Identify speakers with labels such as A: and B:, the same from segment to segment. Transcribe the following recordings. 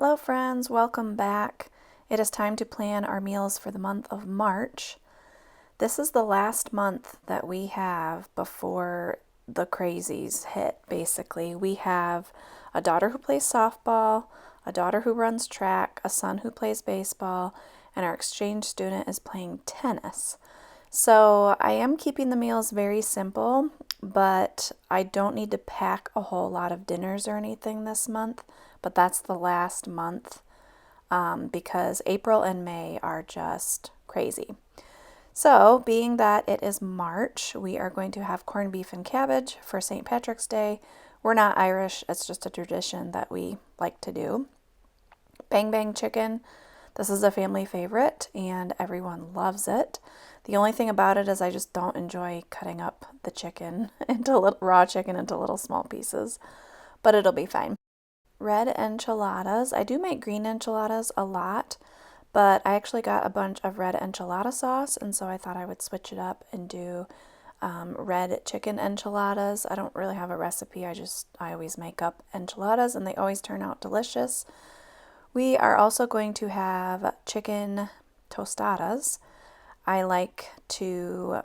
A: Hello friends, welcome back. It is time to plan our meals for the month of March. This is the last month that we have before the crazies hit, basically. We have a daughter who plays softball, a daughter who runs track, a son who plays baseball, and our exchange student is playing tennis. So I am keeping the meals very simple, but I don't need to pack a whole lot of dinners or anything this month. But that's the last month because April and May are just crazy. So, being that it is March, we are going to have corned beef and cabbage for St. Patrick's Day. We're not Irish, it's just a tradition that we like to do. Bang Bang chicken. This is a family favorite and everyone loves it. The only thing about it is I just don't enjoy cutting up the chicken into raw chicken into little small pieces, but it'll be fine. Red enchiladas. I do make green enchiladas a lot, but I actually got a bunch of red enchilada sauce, and so I thought I would switch it up and do red chicken enchiladas. I don't really have a recipe. I always make up enchiladas, and they always turn out delicious. We are also going to have chicken tostadas. I like to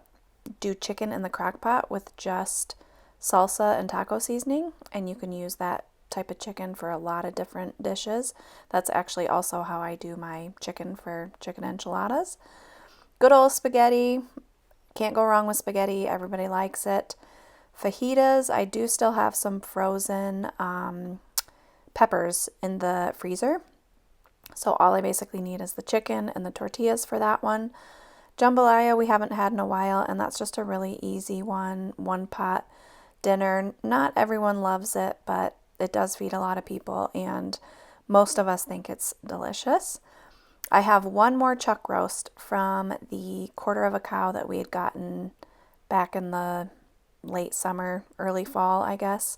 A: do chicken in the crock pot with just salsa and taco seasoning, and you can use that type of chicken for a lot of different dishes. That's actually also how I do my chicken for chicken enchiladas. Good old spaghetti. Can't go wrong with spaghetti. Everybody likes it. Fajitas. I do still have some frozen peppers in the freezer. So all I basically need is the chicken and the tortillas for that one. Jambalaya we haven't had in a while, and that's just a really easy one pot dinner. Not everyone loves it, but it does feed a lot of people, and most of us think it's delicious. I have one more chuck roast from the quarter of a cow that we had gotten back in the late summer, early fall, I guess.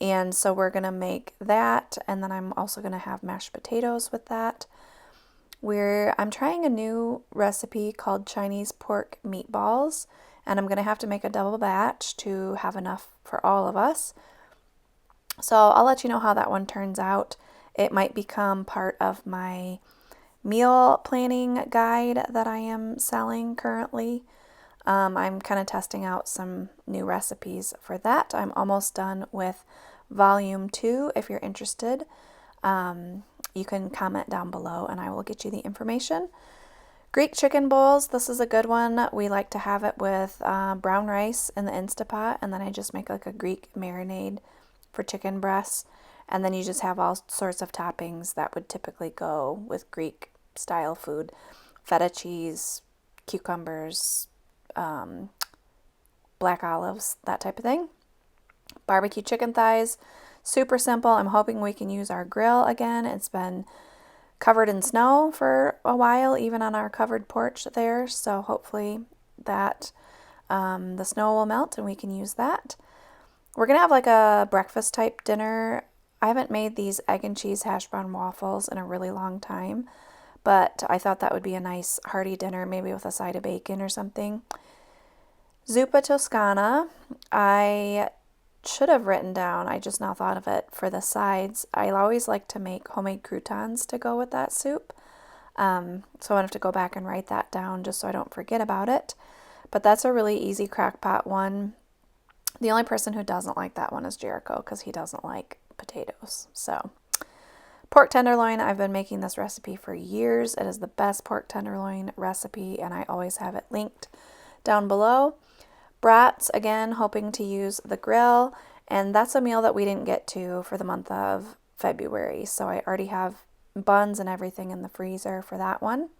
A: And so we're going to make that, and then I'm also going to have mashed potatoes with that. I'm trying a new recipe called Chinese pork meatballs, and I'm going to have to make a double batch to have enough for all of us. So I'll let you know how that one turns out. It might become part of my meal planning guide that I am selling currently. I'm kind of testing out some new recipes for that. I'm almost done with volume 2. If you're interested, you can comment down below and I will get you the information. Greek chicken bowls. This is a good one. We like to have it with brown rice in the Instapot, and then I just make like a Greek marinade for chicken breasts, and then you just have all sorts of toppings that would typically go with Greek style food. Feta cheese, cucumbers, black olives, that type of thing. Barbecue chicken thighs, super simple. I'm hoping we can use our grill again. It's been covered in snow for a while, even on our covered porch there, so hopefully that the snow will melt and we can use that. We're going to have like a breakfast type dinner. I haven't made these egg and cheese hash brown waffles in a really long time, but I thought that would be a nice hearty dinner, maybe with a side of bacon or something. Zuppa Toscana. I should have written down, I just now thought of it, for the sides. I always like to make homemade croutons to go with that soup. So I have to go back and write that down just so I don't forget about it. But that's a really easy crock pot one. The only person who doesn't like that one is Jericho because he doesn't like potatoes. So, pork tenderloin, I've been making this recipe for years. It is the best pork tenderloin recipe, and I always have it linked down below. Brats, again, hoping to use the grill, and that's a meal that we didn't get to for the month of February. So I already have buns and everything in the freezer for that one.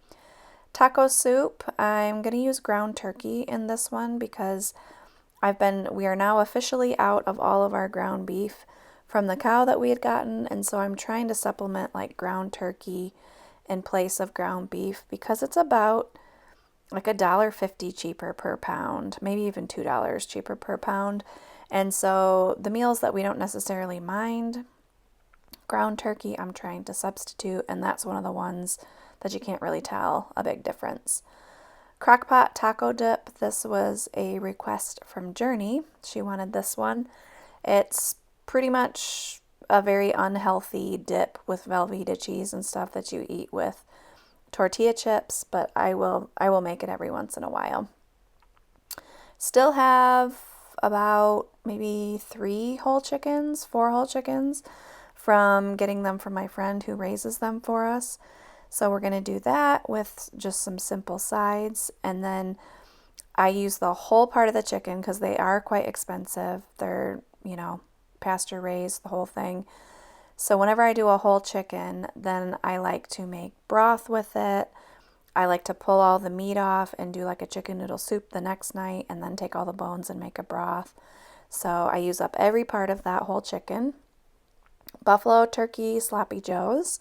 A: Taco soup, I'm going to use ground turkey in this one because we are now officially out of all of our ground beef from the cow that we had gotten, and so I'm trying to supplement like ground turkey in place of ground beef because it's about like $1.50 cheaper per pound, maybe even $2 cheaper per pound. And so the meals that we don't necessarily mind ground turkey, I'm trying to substitute, and that's one of the ones that you can't really tell a big difference. Crockpot taco dip. This was a request from Journey. She wanted this one. It's pretty much a very unhealthy dip with Velveeta cheese and stuff that you eat with tortilla chips, but I will make it every once in a while. Still have about maybe 4 whole chickens from getting them from my friend who raises them for us. So we're going to do that with just some simple sides. And then I use the whole part of the chicken because they are quite expensive. They're, pasture raised, the whole thing. So whenever I do a whole chicken, then I like to make broth with it. I like to pull all the meat off and do like a chicken noodle soup the next night and then take all the bones and make a broth. So I use up every part of that whole chicken. Buffalo turkey sloppy joes.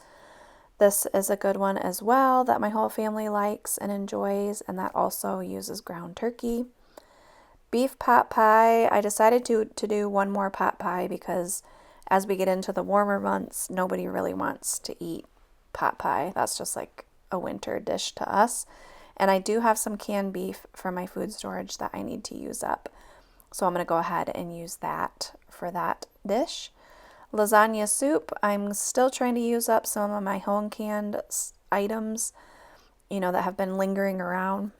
A: This is a good one as well that my whole family likes and enjoys, and that also uses ground turkey. Beef pot pie. I decided to do one more pot pie because as we get into the warmer months, nobody really wants to eat pot pie. That's just like a winter dish to us. And I do have some canned beef from my food storage that I need to use up. So I'm going to go ahead and use that for that dish. Lasagna soup. I'm still trying to use up some of my home canned items, that have been lingering around.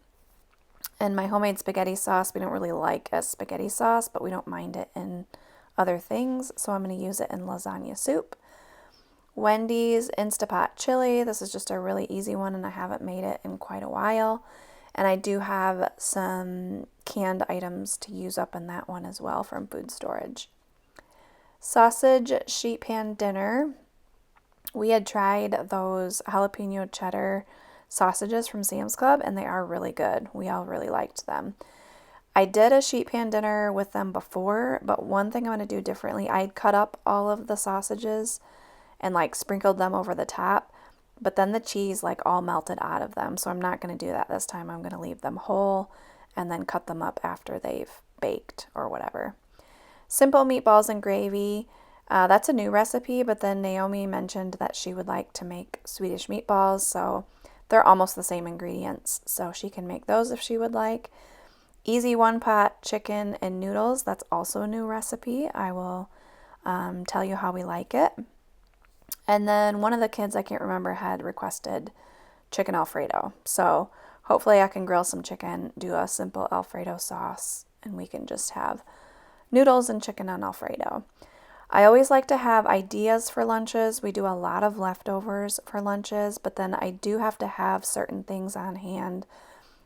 A: And my homemade spaghetti sauce, we don't really like as spaghetti sauce, but we don't mind it in other things. So I'm going to use it in lasagna soup. Wendy's Instapot chili. This is just a really easy one, and I haven't made it in quite a while. And I do have some canned items to use up in that one as well from food storage. Sausage sheet pan dinner. We had tried those jalapeno cheddar sausages from Sam's Club, and they are really good. We all really liked them. I did a sheet pan dinner with them before, but one thing I'm going to do differently, I'd cut up all of the sausages and like sprinkled them over the top, but then the cheese like all melted out of them. So I'm not going to do that this time. I'm going to leave them whole and then cut them up after they've baked or whatever. Simple meatballs and gravy. That's a new recipe, but then Naomi mentioned that she would like to make Swedish meatballs, so they're almost the same ingredients, so she can make those if she would like. Easy one pot chicken and noodles. That's also a new recipe. I will tell you how we like it. And then one of the kids, I can't remember, had requested chicken Alfredo. So hopefully I can grill some chicken, do a simple Alfredo sauce, and we can just have noodles and chicken on Alfredo. I always like to have ideas for lunches. We do a lot of leftovers for lunches, but then I do have to have certain things on hand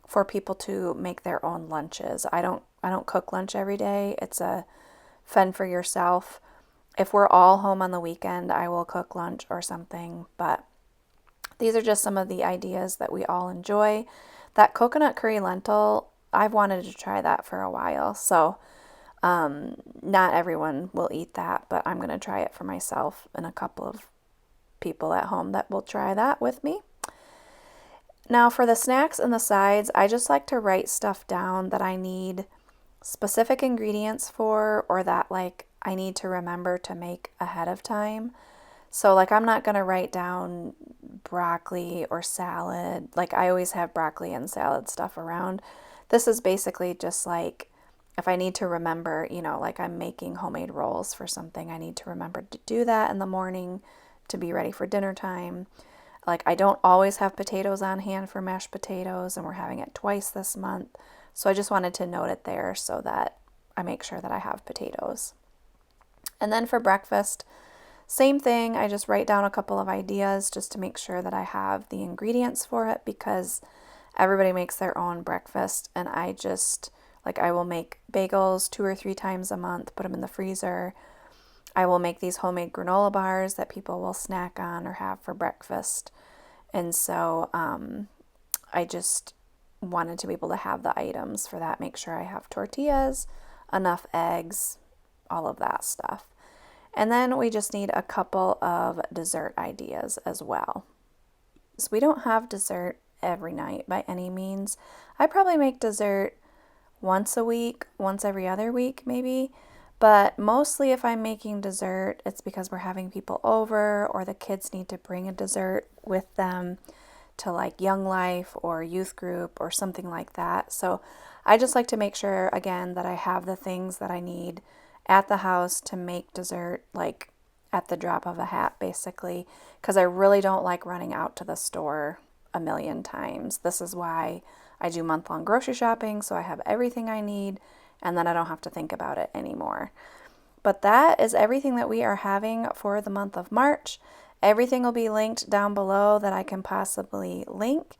A: for people to make their own lunches. I don't cook lunch every day. It's a fend for yourself. If we're all home on the weekend, I will cook lunch or something, but these are just some of the ideas that we all enjoy. That coconut curry lentil, I've wanted to try that for a while, so not everyone will eat that, but I'm going to try it for myself and a couple of people at home that will try that with me. Now for the snacks and the sides, I just like to write stuff down that I need specific ingredients for, or that like I need to remember to make ahead of time. So like I'm not going to write down broccoli or salad. Like I always have broccoli and salad stuff around. This is basically just like if I need to remember, like I'm making homemade rolls for something, I need to remember to do that in the morning to be ready for dinner time. Like I don't always have potatoes on hand for mashed potatoes, and we're having it twice this month. So I just wanted to note it there so that I make sure that I have potatoes. And then for breakfast, same thing. I just write down a couple of ideas just to make sure that I have the ingredients for it, because everybody makes their own breakfast, and I will make bagels 2 or 3 times a month, put them in the freezer. I will make these homemade granola bars that people will snack on or have for breakfast. And so I just wanted to be able to have the items for that. Make sure I have tortillas, enough eggs, all of that stuff. And then we just need a couple of dessert ideas as well. So we don't have dessert every night by any means. I probably make dessert once a week, once every other week maybe, but mostly if I'm making dessert, it's because we're having people over or the kids need to bring a dessert with them to like Young Life or youth group or something like that. So I just like to make sure, again, that I have the things that I need at the house to make dessert like at the drop of a hat, basically, because I really don't like running out to the store a million times. This is why I do month-long grocery shopping, so I have everything I need, and then I don't have to think about it anymore. But that is everything that we are having for the month of March. Everything will be linked down below that I can possibly link.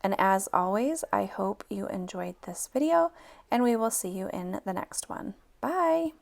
A: And as always, I hope you enjoyed this video, and we will see you in the next one. Bye!